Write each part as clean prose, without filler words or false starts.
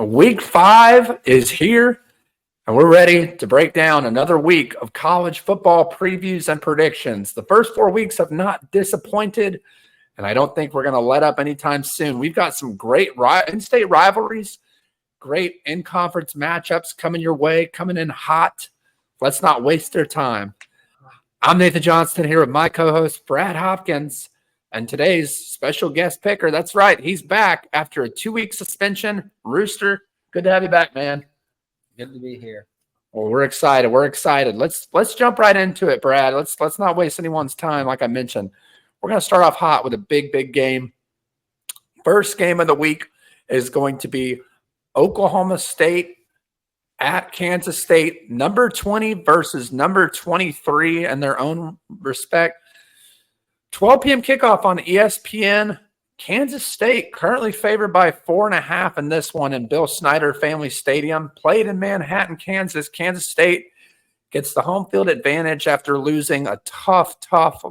Week 5 is here, and we're ready to break down another week of college football previews and predictions. The first 4 weeks have not disappointed, and I don't think we're going to let up anytime soon. We've got some great in-state rivalries, great in-conference matchups coming your way, coming in hot. Let's not waste their time. I'm Nathan Johnston here with my co-host, Brad Hopkins, and today's special guest picker. That's right. He's back after a 2-week suspension. Rooster, good to have you back, man. Good to be here. Well, we're excited. Let's jump right into it, Brad. Let's not waste anyone's time. Like I mentioned, we're going to start off hot with a big game. First game of the week is going to be Oklahoma State at Kansas State, number 20 versus number 23 in their own respect. 12 p.m. kickoff on ESPN. Kansas State currently favored by 4.5 in this one in Bill Snyder Family Stadium. Played in Manhattan, Kansas. Kansas State gets the home field advantage after losing a tough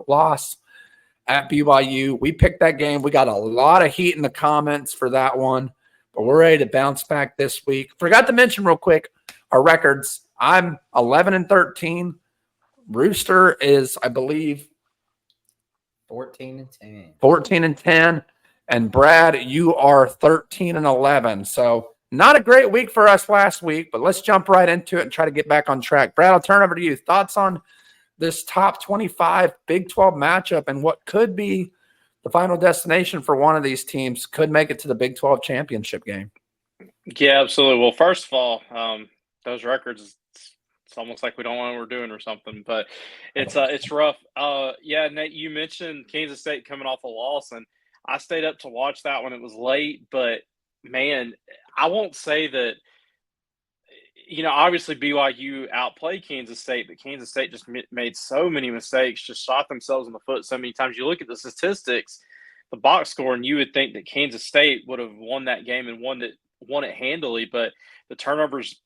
loss at BYU. We picked that game. We got a lot of heat in the comments for that one, but we're ready to bounce back this week. Forgot to mention real quick our records. I'm 11-13. Rooster is, I believe, 14-10. 14-10. And Brad, you are 13-11. So not a great week for us last week, but let's jump right into it and try to get back on track. Brad, I'll turn over to you. Thoughts on this top 25 Big 12 matchup and what could be the final destination for one of these teams, could make it to the Big 12 championship game? Yeah, absolutely. Well, first of all, those records, it's almost like we don't know what we're doing or something, but it's rough. Yeah, Nate, you mentioned Kansas State coming off a loss, and I stayed up to watch that when it was late, but man, I won't say that, obviously BYU outplayed Kansas State, but Kansas State just made so many mistakes, just shot themselves in the foot so many times. You look at the statistics, the box score, and you would think that Kansas State would have won that game and won it handily, but the turnovers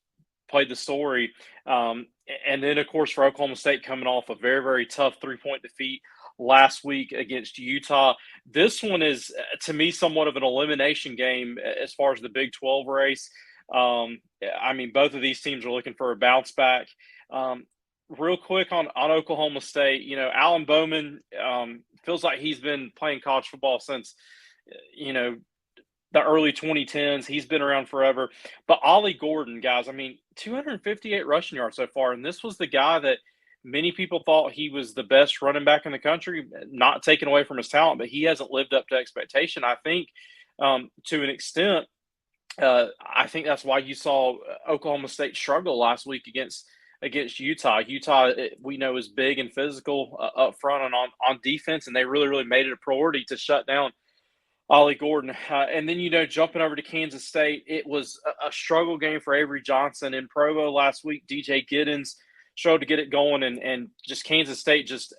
played the story. And then, of course, for Oklahoma State coming off a very, very tough 3-point defeat last week against Utah. This one is, to me, somewhat of an elimination game as far as the Big 12 race. Both of these teams are looking for a bounce back. Real quick on Oklahoma State, Alan Bowman feels like he's been playing college football since, the early 2010s. He's been around forever. But Ollie Gordon, guys, 258 rushing yards so far. And this was the guy that many people thought he was the best running back in the country, not taken away from his talent, but he hasn't lived up to expectation. I think to an extent, I think that's why you saw Oklahoma State struggle last week against Utah. Utah, we know, is big and physical up front and on defense, and they really made it a priority to shut down Ollie Gordon. And then, jumping over to Kansas State, it was a struggle game for Avery Johnson in Provo last week. DJ Giddens struggled to get it going, and just Kansas State, just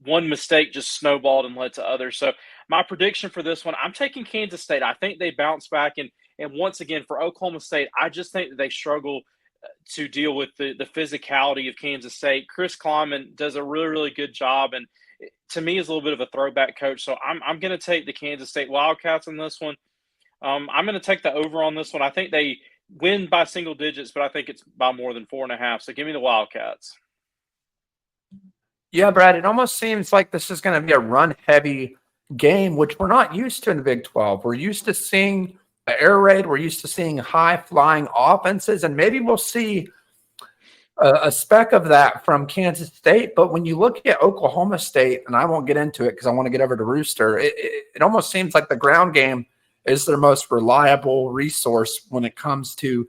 one mistake just snowballed and led to others. So my prediction for this one, I'm taking Kansas State. I think they bounce back. And once again, for Oklahoma State, I just think that they struggle to deal with the physicality of Kansas State. Chris Kleiman does a really good job, and to me is a little bit of a throwback coach. So I'm going to take the Kansas State Wildcats in this one. I'm going to take the over on this one. I think they win by single digits, but I think it's by more than 4.5. So give me the Wildcats. Yeah, Brad, it almost seems like this is going to be a run-heavy game, which we're not used to in the Big 12. We're used to seeing the air raid. We're used to seeing high-flying offenses, and maybe we'll see a speck of that from Kansas State. But when you look at Oklahoma State, and I won't get into it because I want to get over to Rooster, it almost seems like the ground game is their most reliable resource when it comes to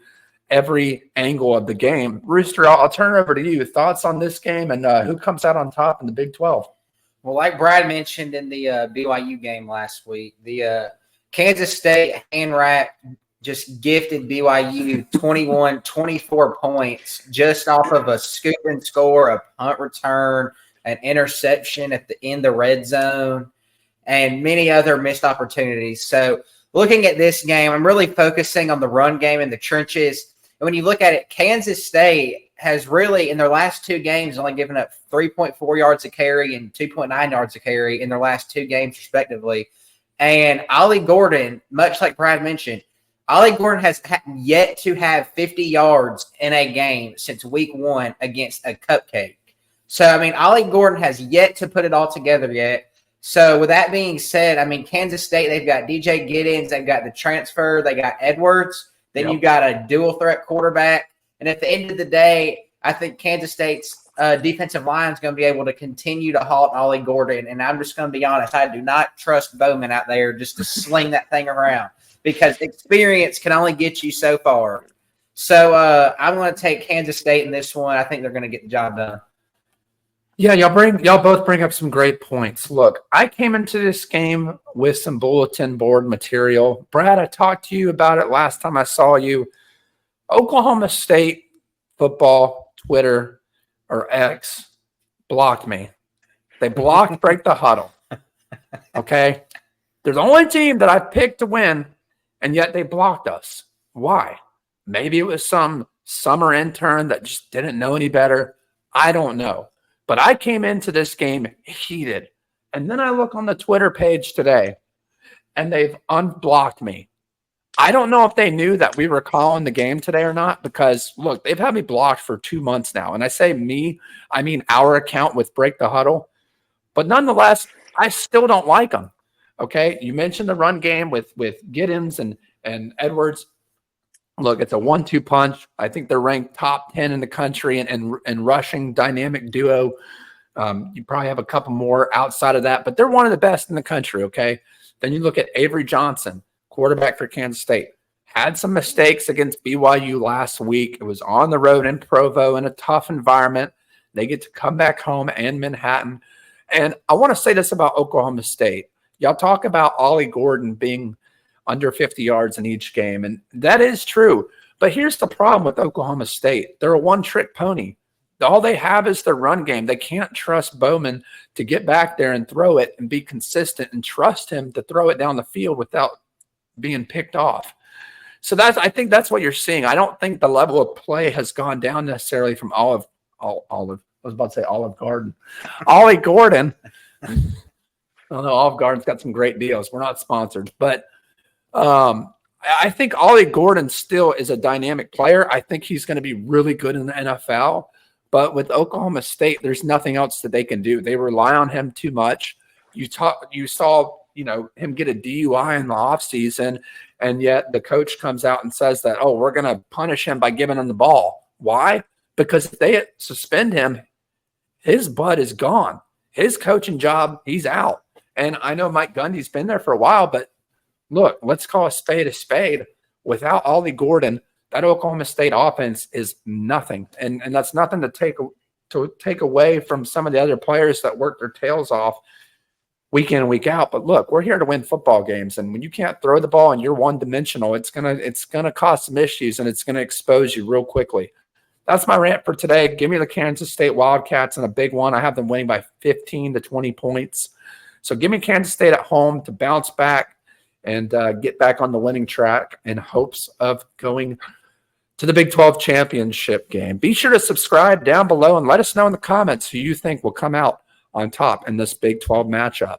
every angle of the game. Rooster, I'll turn it over to you. Thoughts on this game and who comes out on top in the Big 12? Well, like Brad mentioned in the BYU game last week, the Kansas State hand rack just gifted BYU 24 points just off of a scoop and score, a punt return, an interception at the end of the red zone, and many other missed opportunities. So looking at this game, I'm really focusing on the run game in the trenches. And when you look at it, Kansas State has really, in their last 2 games, only given up 3.4 yards a carry and 2.9 yards a carry in their last 2 games, respectively. And Ollie Gordon, much like Brad mentioned, Ollie Gordon has yet to have 50 yards in a game since week 1 against a cupcake. So, I mean, Ollie Gordon has yet to put it all together yet. So, with that being said, I mean, Kansas State, they've got DJ Giddens, they've got the transfer, they got Edwards, then you've got a dual threat quarterback. And at the end of the day, I think Kansas State's defensive line is going to be able to continue to halt Ollie Gordon. And I'm just going to be honest, I do not trust Bowman out there just to sling that thing around, because experience can only get you so far. So I'm going to take Kansas State in this one. I think they're going to get the job done. Yeah, y'all both bring up some great points. Look, I came into this game with some bulletin board material. Brad, I talked to you about it last time I saw you. Oklahoma State football, Twitter, or X blocked me. They blocked Break the Huddle. Okay? They're the only team that I picked to win, and yet they blocked us. Why? Maybe it was some summer intern that just didn't know any better. I don't know. But I came into this game heated. And then I look on the Twitter page today, and they've unblocked me. I don't know if they knew that we were calling the game today or not, because, look, they've had me blocked for 2 months now. And I say me, I mean our account with Break the Huddle. But nonetheless, I still don't like them. Okay, you mentioned the run game with Giddens and Edwards. Look, it's a 1-2 punch. I think they're ranked top 10 in the country in rushing dynamic duo. You probably have a couple more outside of that, but they're one of the best in the country, okay? Then you look at Avery Johnson, quarterback for Kansas State. Had some mistakes against BYU last week. It was on the road in Provo in a tough environment. They get to come back home and Manhattan. And I want to say this about Oklahoma State. Y'all talk about Ollie Gordon being under 50 yards in each game, and that is true. But here's the problem with Oklahoma State. They're a one-trick pony. All they have is their run game. They can't trust Bowman to get back there and throw it and be consistent and trust him to throw it down the field without being picked off. So I think that's what you're seeing. I don't think the level of play has gone down necessarily from Olive. I was about to say Olive Garden. Ollie Gordon. I don't know. Olive Garden's got some great deals. We're not sponsored, but I think Ollie Gordon still is a dynamic player. I think he's going to be really good in the NFL. But with Oklahoma State, there's nothing else that they can do. They rely on him too much. You saw, him get a DUI in the offseason, and yet the coach comes out and says that, oh, we're going to punish him by giving him the ball. Why? Because if they suspend him, his butt is gone. His coaching job, he's out. And I know Mike Gundy's been there for a while, but look, let's call a spade. Without Ollie Gordon, that Oklahoma State offense is nothing. And that's nothing to take away from some of the other players that work their tails off week in and week out. But look, we're here to win football games. And when you can't throw the ball and you're one-dimensional, it's gonna cause some issues, and it's gonna expose you real quickly. That's my rant for today. Give me the Kansas State Wildcats in a big one. I have them winning by 15 to 20 points. So give me Kansas State at home to bounce back and get back on the winning track in hopes of going to the Big 12 championship game. Be sure to subscribe down below and let us know in the comments who you think will come out on top in this Big 12 matchup.